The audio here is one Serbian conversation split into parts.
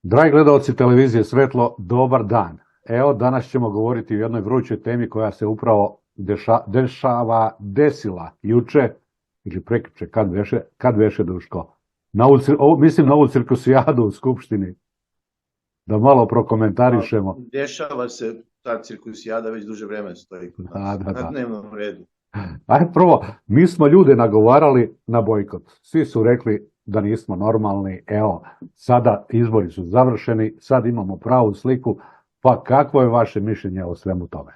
Dragi gledalci televizije Svetlo, dobar dan. Evo, danas ćemo govoriti o jednoj vrućoj temi koja se upravo desila juče ili prekjuče, kad veše Duško. Mislim na ovu cirkusijadu u Skupštini. Da malo prokomentarišemo. Dešava se, ta cirkusijada već duže vreme stoji kod nas, na dnevnom redu. Ajde prvo, mi smo ljude nagovarali na bojkot. Svi su rekli da nismo normalni, evo, sada izbori su završeni, sad imamo pravu sliku, pa kakvo je vaše mišljenje o svemu tome?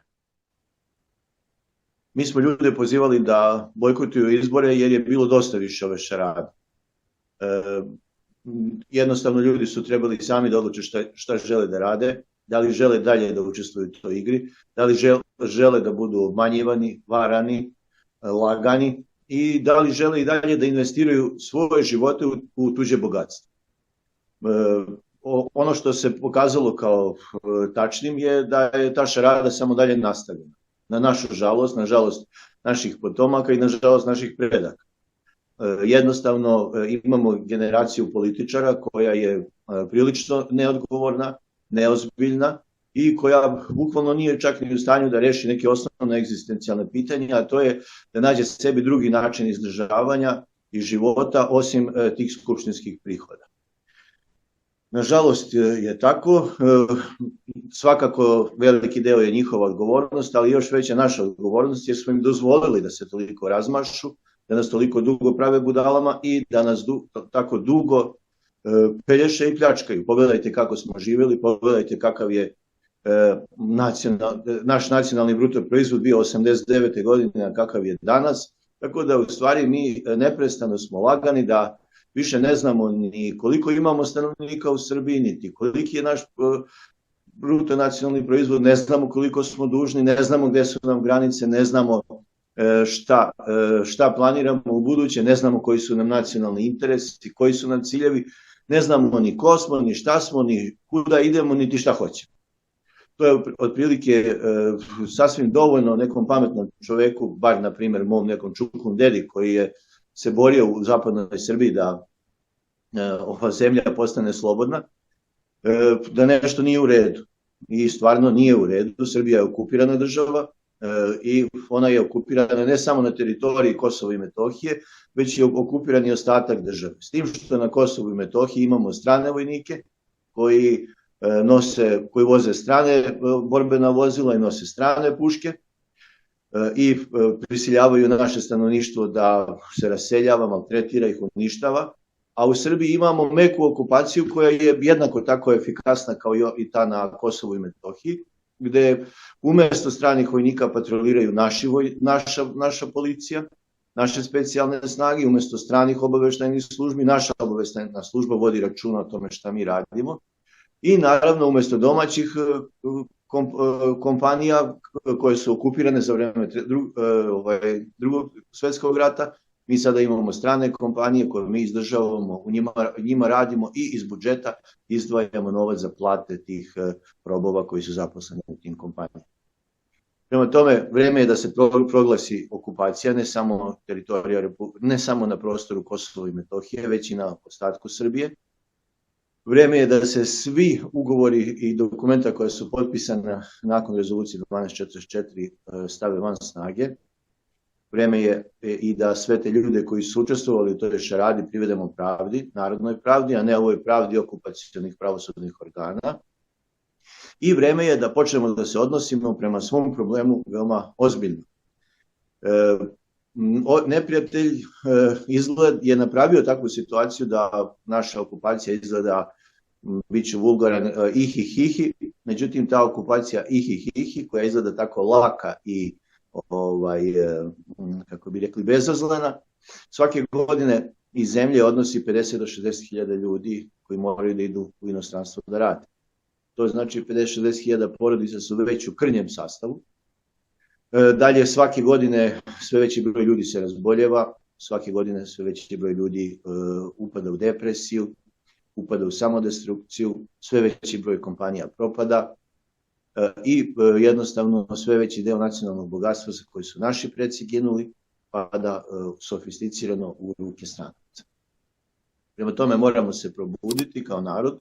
Mi smo ljude pozivali da bojkotuju izbore jer je bilo dosta više ove šarade. Jednostavno ljudi su trebali sami da odluče šta žele da rade, da li žele dalje da učestvuju u toj igri, da li žele da budu obmanjivani, varani, lagani i da li žele i dalje da investiraju svoje živote u tuđe bogatstvo. Ono što se pokazalo kao tačnim je da je ta šarada samo dalje nastavljena. Na našu žalost, na žalost naših potomaka i na žalost naših predaka. Jednostavno imamo generaciju političara koja je prilično neodgovorna, neozbiljna i koja bukvalno nije čak ni u stanju da reši neke osnovne egzistencijalne pitanja, a to je da nađe sebi drugi način izdržavanja i života osim tih skupštinskih prihoda. Nažalost je tako, svakako veliki deo je njihova odgovornost, ali još veća naša odgovornost jer smo im dozvolili da se toliko razmašu, da nas toliko dugo prave budalama i da nas tako dugo pelješe i pljačkaju. Pogledajte kako smo živjeli, pogledajte kakav je naš nacionalni bruto proizvod bio 89. godine, a kakav je danas. Tako da u stvari mi neprestano smo lagani da više ne znamo ni koliko imamo stanovnika u Srbiji, niti koliki je naš bruto nacionalni proizvod, ne znamo koliko smo dužni, ne znamo gde su nam granice, ne znamo šta planiramo u buduće, ne znamo koji su nam nacionalni interesi, koji su nam ciljevi, ne znamo ni ko smo, ni šta smo, ni kuda idemo, niti šta hoćemo. To je otprilike sasvim dovoljno nekom pametnom čoveku, bar na primjer mom nekom čuklom dedi koji je se borio u zapadnoj Srbiji da ova zemlja postane slobodna, da nešto nije u redu. I stvarno nije u redu. Srbija je okupirana država i ona je okupirana ne samo na teritoriji Kosova i Metohije, već je okupiran i ostatak države. S tim što na Kosovu i Metohiji imamo strane vojnike koji voze strane borbena vozila i nose strane puške i prisiljavaju naše stanovništvo da se raseljava, maltretira ih, uništava, a u Srbiji imamo meku okupaciju koja je jednako tako efikasna kao i ta na Kosovu i Metohiji, gde umesto stranih vojnika patroliraju naša policija, naše specijalne snage, umesto stranih obaveštajnih službi, naša obaveštajna služba vodi računa o tome šta mi radimo i naravno umesto domaćih kompanija koje su okupirane za vreme Drugog svetskog rata, mi sada imamo strane kompanije koje mi izdržavamo, u njima radimo i iz budžeta izdvajamo novac za plate tih robova koji su zaposleni u tim kompanijama. Prema tome, vreme je da se proglasi okupacija, ne samo na prostoru Kosova i Metohije, već i na ostatku Srbije. Vreme je da se svi ugovori i dokumenta koja su potpisana nakon rezolucije 1244 stave van snage. Vreme je i da sve te ljude koji su učestvovali u toj šaradi privedemo pravdi, narodnoj pravdi, a ne ovoj pravdi okupacionih pravosudnih organa. I vreme je da počnemo da se odnosimo prema svom problemu veoma ozbiljno. Neprijatelj je napravio takvu situaciju da naša okupacija izgleda, bit će vulgaran, ihi, međutim ta okupacija ihi, koja izgleda tako laka i kako bi rekli bezazlena, svake godine iz zemlje odnosi 50 do 60 hiljada ljudi koji moraju da idu u inostranstvo da rade. To znači 50-60 hiljada porodica su već u krnjem sastavu. Dalje, svake godine sve veći broj ljudi se razboljeva, svake godine sve veći broj ljudi upada u depresiju, upada u samodestrukciju, sve veći broj kompanija propada i jednostavno sve veći deo nacionalnog bogatstva za koji su naši preci ginuli pada sofisticirano u ruke stranaca. Prema tome moramo se probuditi kao narod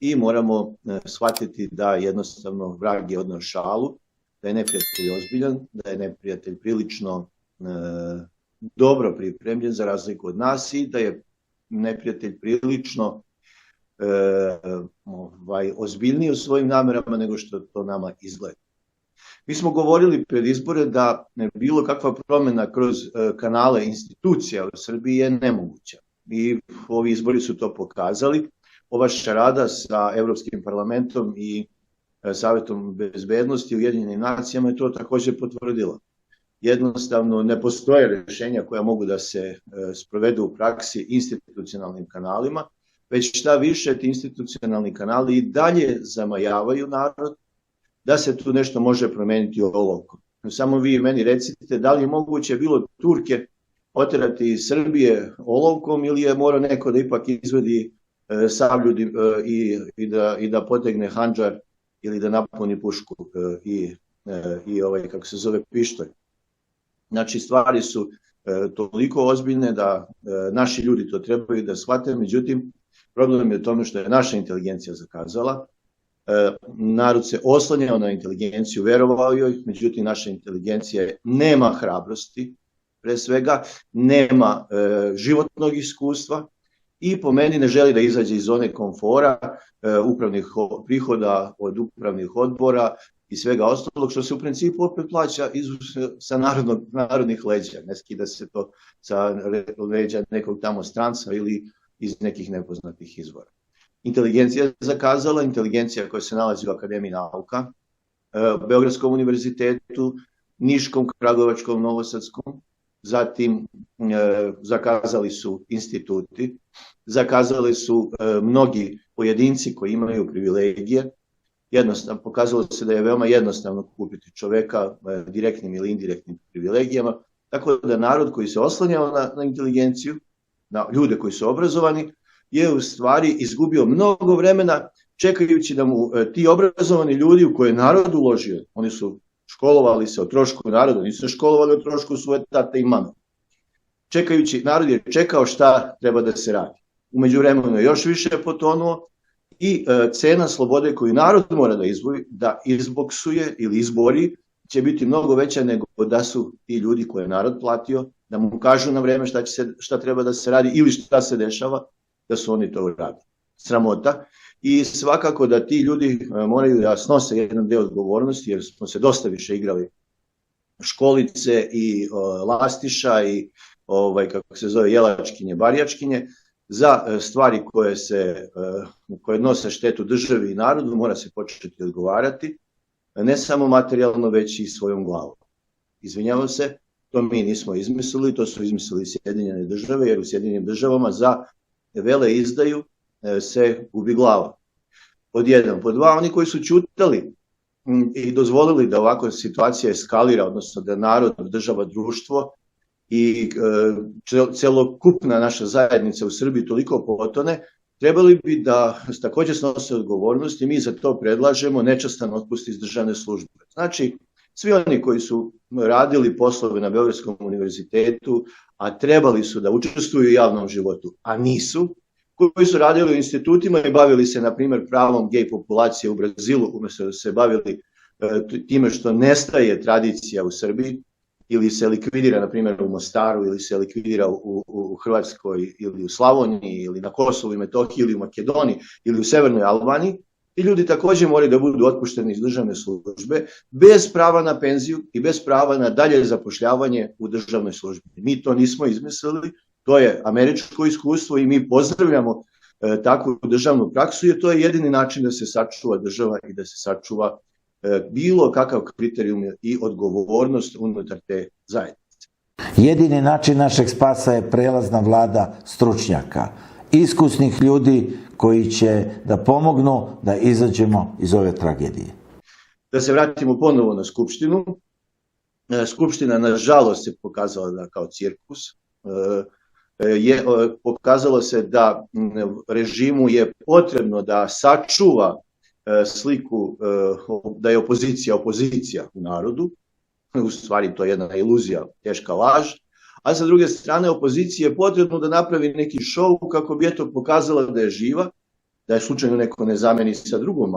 i moramo shvatiti da jednostavno vrag je odneo šalu, da je neprijatelj ozbiljan, da je neprijatelj prilično dobro pripremljen za razliku od nas i da je neprijatelj prilično ozbiljniji u svojim namerama nego što to nama izgleda. Mi smo govorili pred izbore da bilo kakva promjena kroz kanale institucija u Srbiji je nemoguća. I ovi izbori su to pokazali. Ova šarada sa Evropskim parlamentom i Savjetom bezbednosti u Ujedinjenim nacijama je to također potvrdila. Jednostavno ne postoje rješenja koja mogu da se sprovedu u praksi institucionalnim kanalima, već šta više ti institucionalni kanali i dalje zamajavaju narod da se tu nešto može promijeniti olovkom. Samo vi meni recite da li je moguće bilo Turke oterati iz Srbije olovkom ili je morao neko da ipak izvedi sablju i da potegne handžar ili da napuni pušku i kako se zove pištolj. Znači stvari su toliko ozbiljne da naši ljudi to trebaju da shvate, međutim problem je u tome što je naša inteligencija zakazala. Narod se oslanjao na inteligenciju, verovao joj, međutim naša inteligencija nema hrabrosti, pre svega nema životnog iskustva i po meni ne želi da izađe iz zone komfora, upravnih prihoda od upravnih odbora i svega ostalog, što se u principu opet plaća sa narodnih leđa, ne skida se to sa leđa nekog tamo stranca ili iz nekih nepoznatih izvora. Inteligencija je zakazala, inteligencija koja se nalazi u Akademiji nauka, Beogradskom univerzitetu, Niškom, Kragujevačkom, Novosadskom, zatim zakazali su instituti, zakazali su mnogi pojedinci koji imaju privilegije. Jednostavno, pokazalo se da je veoma jednostavno kupiti čoveka direktnim ili indirektnim privilegijama, tako da narod koji se oslanjao na inteligenciju, na ljude koji su obrazovani, je u stvari izgubio mnogo vremena čekajući da mu ti obrazovani ljudi u koje je narod uložio, oni su školovali se o trošku naroda, nisu se školovali o trošku svoje tate i mame. Čekajući, narod je čekao šta treba da se radi. U međuvremenu je još više potonuo i cena slobode koju narod mora da izboksuje ili izbori će biti mnogo veća nego da su ti ljudi koje je narod platio, da mu kažu na vreme šta treba da se radi ili šta se dešava, da su oni to uradili. Sramota. I svakako da ti ljudi moraju da snose jedan deo odgovornosti, jer smo se dosta više igrali školice i lastiša i kako se zove jelačkinje, barjačkinje, za stvari koje nose štetu državi i narodu, mora se početi odgovarati, ne samo materijalno, već i svojom glavom. Izvinjavam se, to mi nismo izmislili, to su izmislili Sjedinjene države, jer u Sjedinjenim državama za vele izdaju se gubi glava. Pod jedan. Pod dva, oni koji su ćutali i dozvolili da ovakva situacija eskalira, odnosno da narod, država, društvo i celokupna naša zajednica u Srbiji toliko potone, trebali bi da također snose odgovornost i mi za to predlažemo nečastan otpust iz državne službe. Znači, svi oni koji su radili poslove na Beogradskom univerzitetu, a trebali su da učestvuju u javnom životu, a nisu, koji su radili u institutima i bavili se, na primjer, pravom gej populacije u Brazilu, umjesto da se bavili time što nestaje tradicija u Srbiji, ili se likvidira, na primjer, u Mostaru, ili se likvidira u Hrvatskoj, ili u Slavoniji, ili na Kosovu i Metohiji, ili u Makedoniji, ili u Severnoj Albaniji, ti ljudi također moraju da budu otpušteni iz državne službe, bez prava na penziju i bez prava na dalje zapošljavanje u državnoj službi. Mi to nismo izmislili, to je američko iskustvo i mi pozdravljamo takvu državnu praksu, jer to je jedini način da se sačuva država i da se sačuva bilo kakav kriterijum i odgovornost unutar te zajednice. Jedini način našeg spasa je prelazna vlada stručnjaka, iskusnih ljudi koji će da pomognu da izađemo iz ove tragedije. Da se vratimo ponovo na Skupštinu. Skupština, nažalost, se pokazala da kao cirkus. Pokazalo se da režimu je potrebno da sačuva sliku da je opozicija u narodu, u stvari to je jedna iluzija, teška laž, a sa druge strane opoziciji je potrebno da napravi neki šou kako bi eto pokazala da je živa, da je slučajno neko ne zameni sa drugom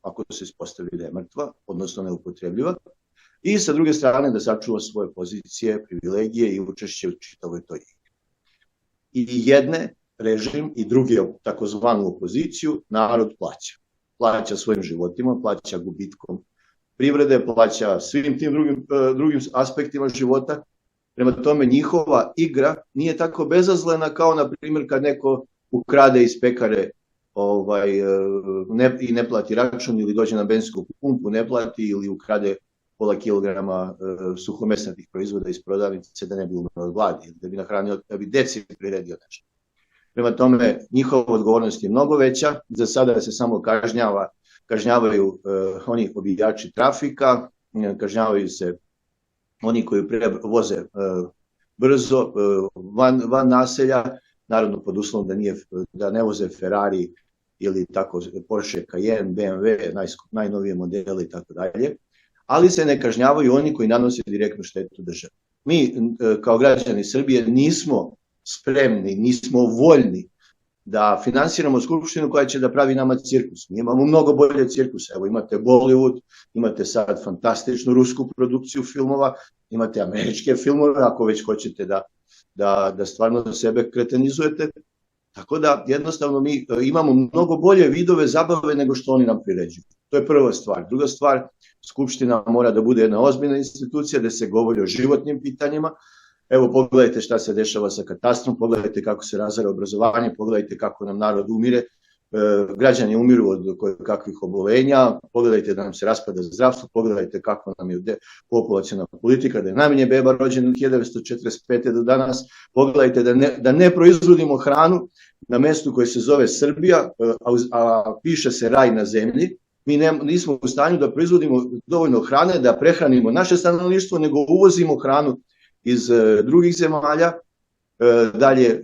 ako se ispostavi da je mrtva, odnosno neupotrebljiva, i sa druge strane da sačuva svoje pozicije, privilegije i učešće u čitavoj toj igri. I jedne režim i druge takozvanu opoziciju narod plaća. Plaća svojim životima, plaća gubitkom privrede, plaća svim tim drugim aspektima života. Prema tome njihova igra nije tako bezazlena kao na primjer kad neko ukrade iz pekare i ne plati račun, ili dođe na benzinsku pumpu, ne plati, ili ukrade pola kilograma suhomesnatih proizvoda iz prodavnice da ne bi umro od gladi, da bi nahranio, da bi deci priredio nešto. Prema tome, njihova odgovornost je mnogo veća, za sada se samo kažnjavaju oni obijači trafika, kažnjavaju se oni koji voze brzo van naselja, naravno pod uslovom da ne voze Ferrari ili tako Porsche Cayenne, BMW, najnovije modele i tako dalje, ali se ne kažnjavaju oni koji nanose direktnu štetu državi. Mi kao građani Srbije nismo spremni, nismo voljni da finansiramo skupštinu koja će da pravi nama cirkus. Mi imamo mnogo bolje cirkuse. Evo imate Bollywood, imate sad fantastičnu rusku produkciju filmova, imate američke filmove, ako već hoćete da stvarno sebe kretenizujete. Tako da jednostavno mi imamo mnogo bolje vidove zabave nego što oni nam priređuju. To je prva stvar. Druga stvar, skupština mora da bude jedna ozbiljna institucija gde se govori o životnim pitanjima. Evo pogledajte šta se dešava sa katastrom, pogledajte kako se razara obrazovanje, pogledajte kako nam narod umire, građani umiru od kakvih obolenja, pogledajte da nam se raspada zdravstvo, pogledajte kako nam je populaciona politika, da je najmanje beba rođeno od 1945. do danas, pogledajte da ne proizvodimo hranu na mestu koje se zove Srbija, a piše se raj na zemlji. Mi nismo u stanju da proizvodimo dovoljno hrane, da prehranimo naše stanovništvo, nego uvozimo hranu iz drugih zemalja. Dalje,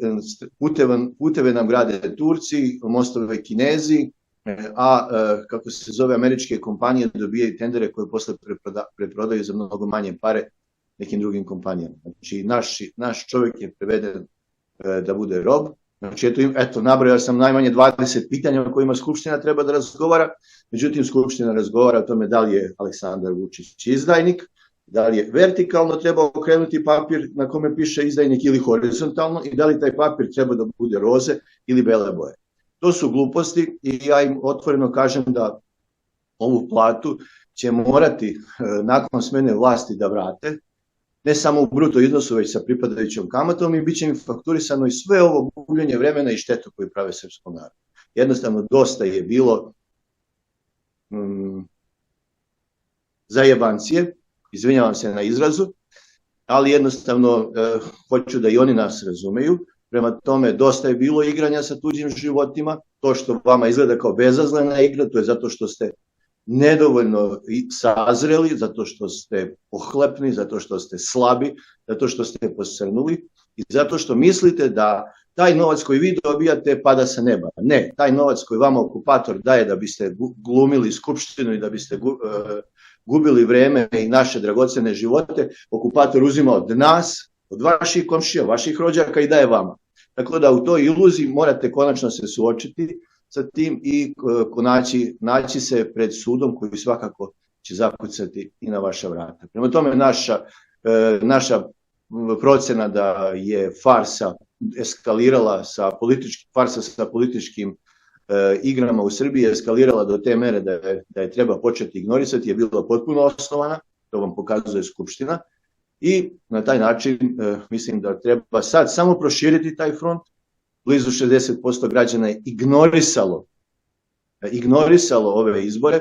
puteve nam grade Turci, mostove Kinezi, a kako se zove, američke kompanije dobijaju tendere koje posle preprodaju za mnogo manje pare nekim drugim kompanijama. Znači, naš čovjek je preveden da bude rob. Znači, eto, nabrojao sam najmanje 20 pitanja o kojima Skupština treba da razgovara, međutim, Skupština razgovara o tome da li je Aleksandar Vučić izdajnik, da li je vertikalno treba okrenuti papir na kome piše izdajnik ili horizontalno, i da li taj papir treba da bude roze ili bele boje. To su gluposti i ja im otvoreno kažem da ovu platu će morati nakon smene vlasti da vrate, ne samo u bruto iznosu, već sa pripadajućom kamatom, i bit će im fakturisano i sve ovo gubljenje vremena i štetu koju prave srpskom narodu. Jednostavno, dosta je bilo zajebancije, izvinjavam se na izrazu, ali jednostavno hoću da i oni nas razumeju. Prema tome, dosta je bilo igranja sa tuđim životima. To što vama izgleda kao bezazlena igra, to je zato što ste nedovoljno sazreli, zato što ste pohlepni, zato što ste slabi, zato što ste posrnuli i zato što mislite da taj novac koji vi dobijate pada sa neba. Ne, taj novac koji vama okupator daje da biste glumili skupštinu i da biste gubili vreme i naše dragocene živote, okupator uzima od nas, od vaših komšija, vaših rođaka i daje vama. Tako da u toj iluziji morate konačno se suočiti sa tim i naći se pred sudom koji svakako će zakucati i na vaša vrata. Prema tome, naša procena da je farsa eskalirala farsa sa političkim igrama u Srbiji eskalirala do te mere da je treba početi ignorisati je bila potpuno osnovana, to vam pokazuje Skupština, i na taj način mislim da treba sad samo proširiti taj front. Blizu 60% građana je ignorisalo ove izbore,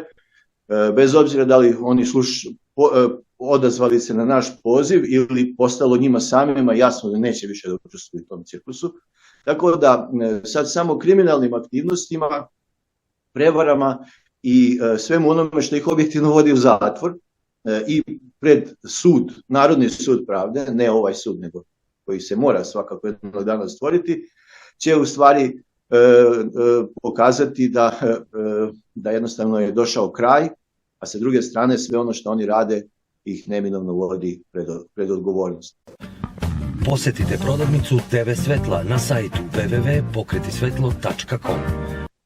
bez obzira da li oni odazvali se na naš poziv ili postalo njima samima jasno da neće više da učestvuju u tom cirkusu. Tako da sad samo kriminalnim aktivnostima, prevarama i svemu onome što ih objektivno vodi u zatvor i pred sud, Narodni sud pravde, ne ovaj sud, nego koji se mora svakako jednog dana stvoriti, će u stvari pokazati da jednostavno je došao kraj, a sa druge strane sve ono što oni rade ih neminovno vodi pred odgovornost. Posetite prodavnicu TV Svetla na sajtu www.pokretisvetlo.com.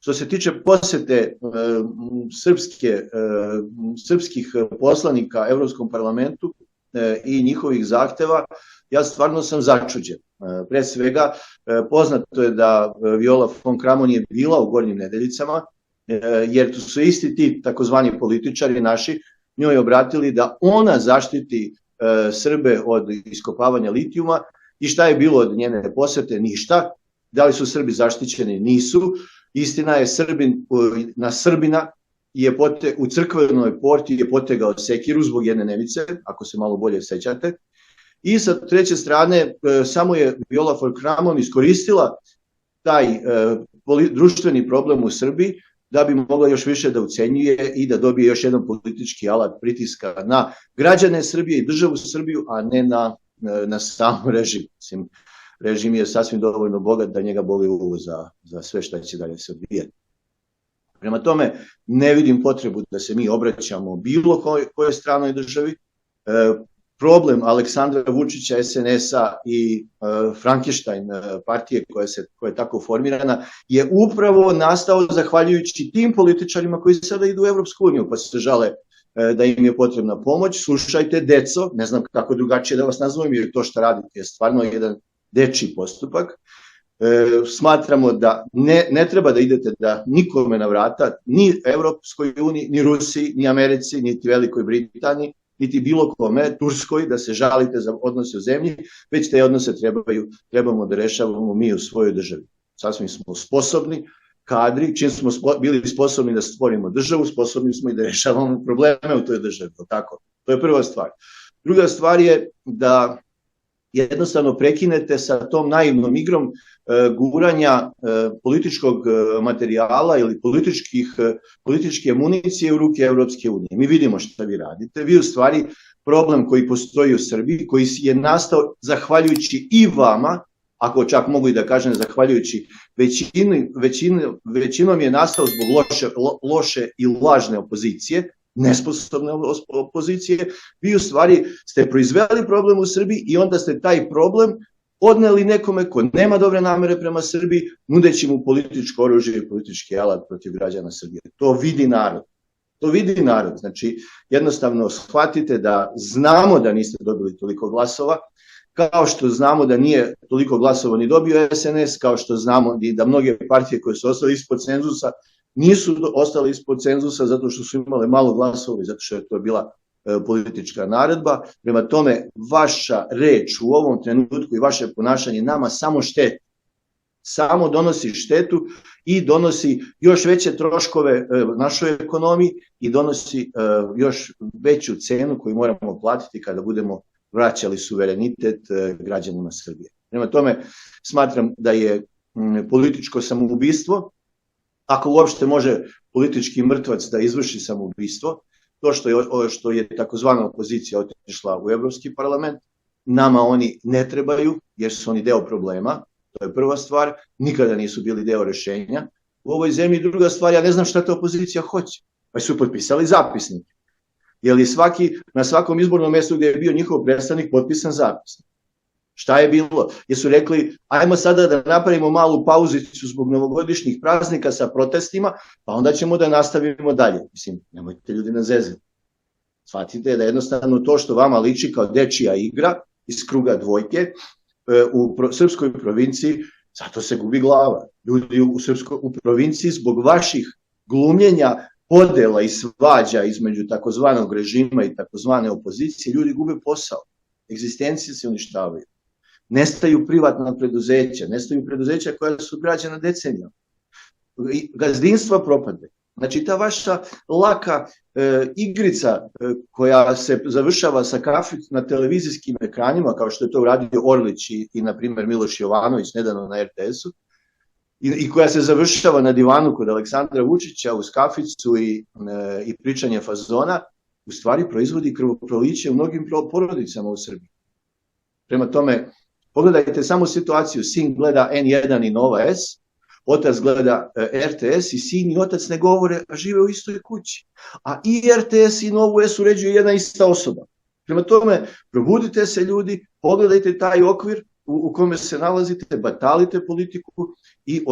Što se tiče posete srpskih poslanika Evropskom parlamentu i njihovih zahteva, ja stvarno sam začuđen. Pre svega, poznato je da Viola von Kramon je bila u Gornjim Nedeljicama, jer tu su isti ti takozvani političari naši njoj obratili da ona zaštiti Srbe od iskopavanja litijuma. I šta je bilo od njene posete? Ništa. Da li su Srbi zaštićeni? Nisu. Istina je, Srbin na Srbina je u crkvenoj porti je potegao sekiru zbog jedne nevice, ako se malo bolje sećate. I sa treće strane, samo je Viola von Kramon iskoristila taj društveni problem u Srbiji da bi mogla još više da ucenjuje i da dobije još jedan politički alat pritiska na građane Srbije i državu Srbiju, a ne na sam režim. Mislim, režim je sasvim dovoljno bogat da njega boli uvo za sve što će dalje se odvijati. Prema tome, ne vidim potrebu da se mi obraćamo bilo kojoj stranoj državi. Problem Aleksandra Vučića, SNS-a i Frankenstein partije koja je tako formirana je upravo nastao zahvaljujući tim političarima koji sada idu u Evropsku uniju, pa se žale da im je potrebna pomoć. Slušajte, deco, ne znam kako drugačije da vas nazovem, jer to što radite je stvarno jedan dečiji postupak. Smatramo da ne treba da idete da nikome na vrata, ni Evropskoj uniji, ni Rusiji, ni Americi, niti Velikoj Britaniji, niti bilo kome, Turskoj, da se žalite za odnose u zemlji, već te odnose trebamo da rešavamo mi u svojoj državi. Sasvim smo sposobni, kadri, čim smo bili sposobni da stvorimo državu, sposobni smo i da rešavamo probleme u toj državi. Tako. To je prva stvar. Druga stvar je da jednostavno prekinete sa tom naivnom igrom guranja političkog materijala ili političke municije u ruke Evropske unije. Mi vidimo šta vi radite. Vi u stvari problem koji postoji u Srbiji, koji je nastao zahvaljujući i vama, ako čak mogu i da kažem zahvaljujući većinom je nastao zbog loše i lažne opozicije, nesposobne opozicije. Vi u stvari ste proizveli problem u Srbiji i onda ste taj problem odneli nekome ko nema dobre namere prema Srbiji, nudeći mu političko oružje i politički alat protiv građana Srbije. To vidi narod. To vidi narod. Znači, jednostavno shvatite da znamo da niste dobili toliko glasova, kao što znamo da nije toliko glasova ni dobio SNS, kao što znamo da mnoge partije koje su ostale ispod cenzusa nisu ostale ispod cenzusa zato što su imale malo glasova i zato što je to bila politička naredba. Prema tome, vaša reč u ovom trenutku i vaše ponašanje nama samo šteti. Samo donosi štetu i donosi još veće troškove našoj ekonomiji i donosi još veću cenu koju moramo platiti kada budemo vraćali suverenitet građanima Srbije. Prema tome, smatram da je političko samoubistvo, ako uopšte može politički mrtvac da izvrši samoubistvo, to što je takozvana opozicija otišla u Evropski parlament, nama oni ne trebaju jer su oni deo problema, to je prva stvar, nikada nisu bili deo rešenja u ovoj zemlji. Druga stvar, ja ne znam šta ta opozicija hoće, pa su potpisali zapisnik. Je li na svakom izbornom mjestu gdje je bio njihov predstavnik potpisan zapisnik? Šta je bilo? Jesu rekli, ajmo sada da napravimo malu pauzicu zbog novogodišnjih praznika sa protestima, pa onda ćemo da nastavimo dalje. Mislim, nemojte ljudi na zezati. Shvatite da jednostavno to što vama liči kao dečija igra iz kruga dvojke u srpskoj provinciji, zato se gubi glava. Ljudi u provinciji zbog vaših glumljenja podela i svađa između takozvanog režima i takozvane opozicije, ljudi gube posao. Egzistencije se uništavaju. Nestaju privatna preduzeća, nestaju preduzeća koja su građana decenijama. Gazdinstva propade. Znači, ta vaša laka igrica koja se završava sa kafić na televizijskim ekranima, kao što je to uradio Orlić i na primjer, Miloš Jovanović nedavno na RTS-u, i koja se završava na divanu kod Aleksandra Vučića uz kaficu i pričanje fazona, u stvari proizvodi krvoproliće u mnogim porodicama u Srbiji. Prema tome, pogledajte samo situaciju, sin gleda N1 i Nova S, otac gleda RTS i sin i otac ne govore, a žive u istoj kući. A i RTS i Novu S uređuje jedna ista osoba. Prema tome, probudite se ljudi, pogledajte taj okvir u kome se nalazite, batalite politiku i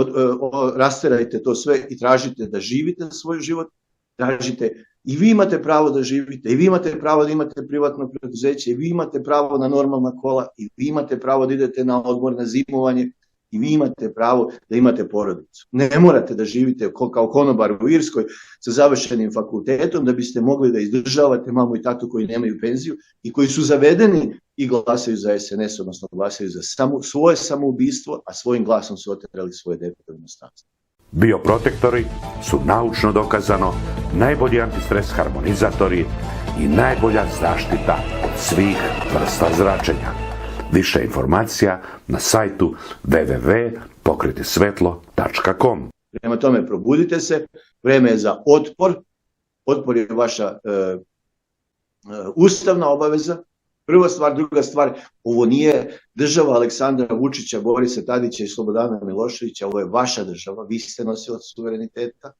rasterajte to sve i tražite da živite svoj život, tražite i vi imate pravo da živite, i vi imate pravo da imate privatno preduzeće, i vi imate pravo na normalna kola, i vi imate pravo da idete na odmor, na zimovanje, i vi imate pravo da imate porodicu. Ne morate da živite kao konobar u Irskoj sa završenim fakultetom da biste mogli da izdržavate mamu i tatu koji nemaju penziju i koji su zavedeni i glasaju za SNS, odnosno glasaju za svoje samoubistvo, a svojim glasom su oterali svoje dete u inostranstvo. Bioprotektori su naučno dokazano najbolji antistres harmonizatori i najbolja zaštita od svih vrsta zračenja. Više informacija na sajtu www.pokretisvetlo.com. Prema tome, probudite se, vreme je za otpor. Otpor je vaša ustavna obaveza. Prva stvar, druga stvar, ovo nije država Aleksandra Vučića, Borisa Tadića i Slobodana Miloševića, ovo je vaša država, vi ste nosilac suvereniteta,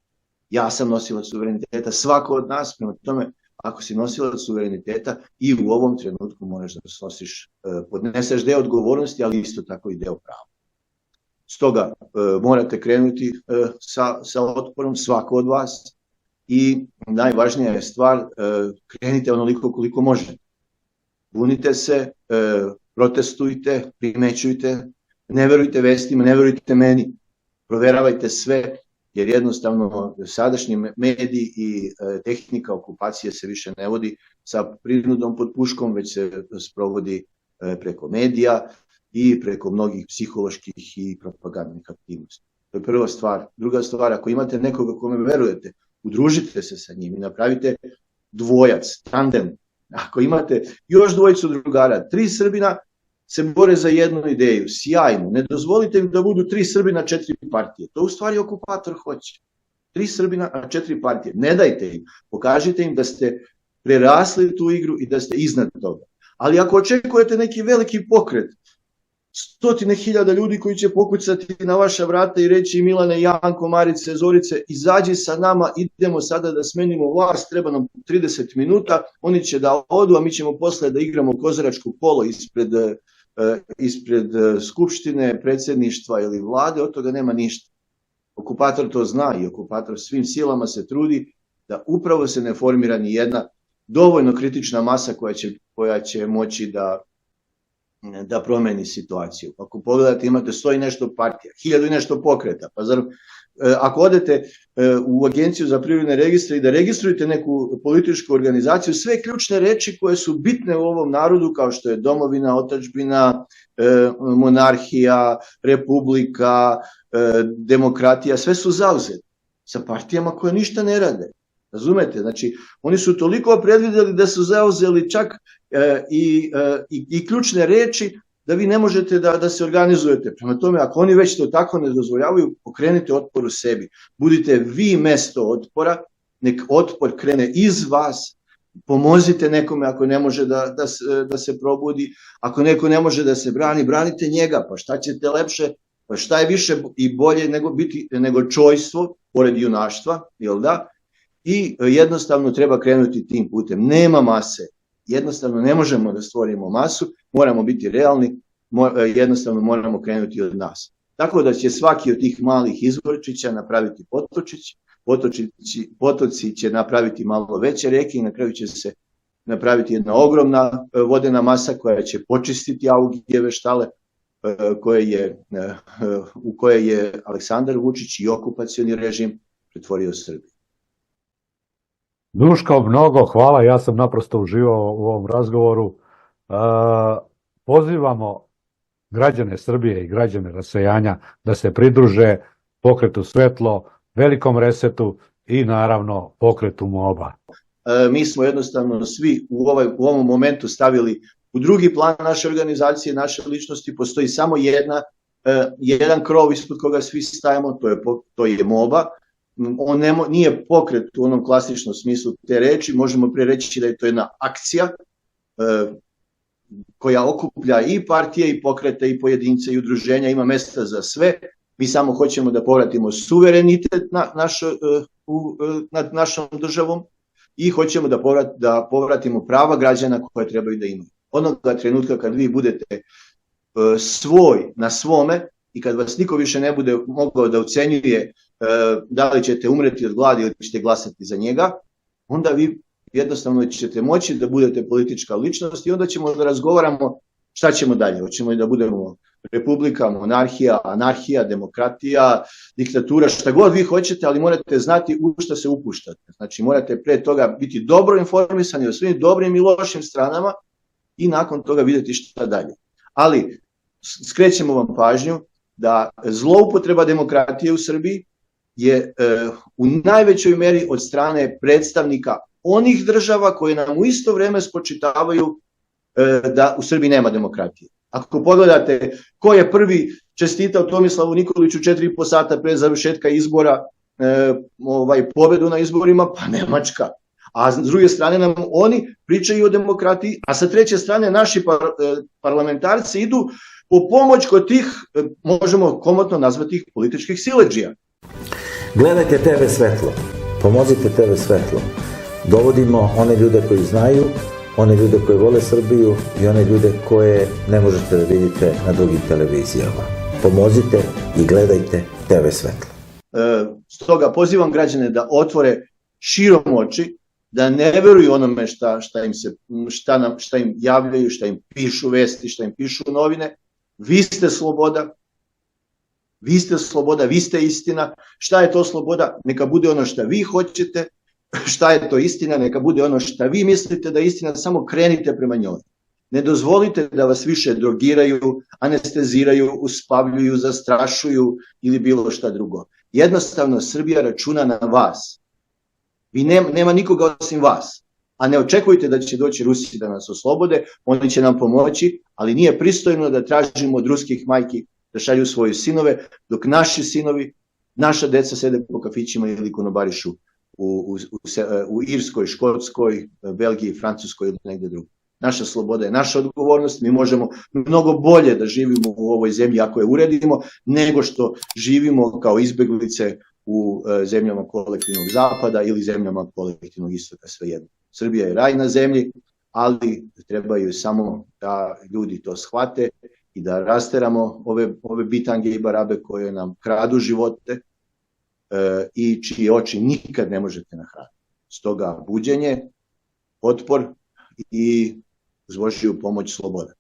ja sam nosilac suvereniteta, svako od nas, prema tome, ako si nosilac suvereniteta i u ovom trenutku moraš da podneseš deo odgovornosti, ali isto tako i deo prava. Stoga morate krenuti sa otporom, svako od vas, i najvažnija je stvar, krenite onoliko koliko možete. Bunite se, protestujte, primećujte, ne verujte vestima, ne verujte meni, proveravajte sve, jer jednostavno sadašnji mediji i tehnika okupacije se više ne vodi sa prinudom pod puškom, već se sprovodi preko medija i preko mnogih psiholoških i propagandnih aktivnosti. To je prva stvar. Druga stvar, ako imate nekoga kome verujete, udružite se sa njim i napravite dvojac, tandem. Ako imate još dvojicu drugara, 3 Srbina se bore za jednu ideju, sjajno, ne dozvolite im da budu 3 Srbina, 4 partije. To u stvari okupator hoće. 3 Srbina, a 4 partije. Ne dajte im, pokažite im da ste prerasli tu igru i da ste iznad toga. Ali ako očekujete neki veliki pokret, 100.000 ljudi koji će pokucati na vaša vrata i reći Milane, Janko, Marice, Zorice, izađi sa nama, idemo sada da smenimo vlast, treba nam 30 minuta, oni će da odu, a mi ćemo posle da igramo kozaračko kolo ispred skupštine, predsjedništva ili vlade, od toga nema ništa. Okupator to zna i okupator svim silama se trudi da upravo se ne formira ni jedna dovoljno kritična masa koja će moći da promeni situaciju. Ako pogledate, imate 100 i nešto partija, 1000 i nešto pokreta, pa zar ako odete u Agenciju za privredne registre i da registrujete neku političku organizaciju, sve ključne reči koje su bitne u ovom narodu, kao što je domovina, otadžbina, monarhija, republika, demokratija, sve su zauzete sa partijama koje ništa ne rade. Razumete? Znači, oni su toliko predvideli da su zauzeli čak i ključne reči da vi ne možete da se organizujete. Prema tome, ako oni već to tako ne dozvoljavaju, pokrenite otpor u sebi. Budite vi mesto otpora, nek otpor krene iz vas, pomozite nekome ako ne može da se probudi, ako neko ne može da se brani, branite njega, pa šta ćete lepše, pa šta je više i bolje nego čojstvo, pored junaštva, jel da? I jednostavno treba krenuti tim putem. Nema mase. Jednostavno ne možemo da stvorimo masu, moramo biti realni, jednostavno moramo krenuti od nas. Tako da će svaki od tih malih izvorčića napraviti potočić, potoci će napraviti malo veće reke i na kraju će se napraviti jedna ogromna vodena masa koja će počistiti Augijeve štale u koje je Aleksandar Vučić i okupacioni režim pretvorio Srbiju. Duško, mnogo hvala, ja sam naprosto uživao u ovom razgovoru. Pozivamo građane Srbije i građane rasejanja da se pridruže pokretu Svetlo, velikom resetu i naravno pokretu MOBA. Mi smo jednostavno svi u ovom momentu stavili u drugi plan naše organizacije, naše ličnosti, postoji samo jedan krov ispod koga svi stajemo, to je MOBA. On nije pokret u onom klasičnom smislu te reči, možemo prije reći da je to jedna akcija koja okuplja i partije i pokrete i pojedince i udruženja, ima mesta za sve. Mi samo hoćemo da povratimo suverenitet nad našom državom i hoćemo da povratimo prava građana koje trebaju da imaju. Onoga trenutka kad vi budete svoj na svome i kad vas niko više ne bude mogao da ucenjuje da li ćete umreti od gladi ili ćete glasati za njega, onda vi jednostavno ćete moći da budete politička ličnost i onda ćemo da razgovaramo šta ćemo dalje. Hoćemo da budemo republika, monarhija, anarhija, demokratija, diktatura, šta god vi hoćete, ali morate znati u šta se upuštate. Znači morate pre toga biti dobro informisani o svim dobrim i lošim stranama i nakon toga vidjeti šta dalje. Ali skrećemo vam pažnju da zloupotreba demokratije u Srbiji je u najvećoj meri od strane predstavnika onih država koje nam u isto vreme spočitavaju da u Srbiji nema demokratije. Ako pogledate ko je prvi čestitao Tomislavu Nikoliću 4,5 sata pre završetka izbora pobedu na izborima, pa Nemačka. A s druge strane nam oni pričaju o demokratiji, a sa treće strane naši parlamentarci idu po pomoć kod tih, možemo komotno nazvati ih političkih siledžija. Gledajte TV Svetlo, pomozite TV Svetlo. Dovodimo one ljude koji znaju, one ljude koji vole Srbiju i one ljude koje ne možete da vidite na drugim televizijama. Pomozite i gledajte TV Svetlo. Stoga pozivam građane da otvore širom oči, da ne veruju onome šta im javljaju, šta im pišu vesti, šta im pišu novine. Vi ste sloboda, vi ste istina. Šta je to sloboda? Neka bude ono šta vi hoćete. Šta je to istina? Neka bude ono šta vi mislite da je istina, samo krenite prema njoj. Ne dozvolite da vas više drogiraju, anesteziraju, uspavljuju, zastrašuju ili bilo šta drugo. Jednostavno Srbija računa na vas. Nema nikoga osim vas. A ne očekujte da će doći Rusi da nas oslobode, oni će nam pomoći, ali nije pristojno da tražimo od ruskih majki da šalju svoje sinove, dok naši sinovi, naša deca sede po kafićima ili konobarišu u Irskoj, Škotskoj, Belgiji, Francuskoj ili negde drugo. Naša sloboda je naša odgovornost, mi možemo mnogo bolje da živimo u ovoj zemlji ako je uredimo, nego što živimo kao izbeglice u zemljama kolektivnog zapada ili zemljama kolektivnog istoka, svejedno. Srbija je raj na zemlji, ali trebaju samo da ljudi to shvate i da rasteramo ove bitange i barabe koje nam kradu živote i čije oči nikad ne možete nahraniti. Stoga buđenje, otpor i uz Božiju pomoć sloboda.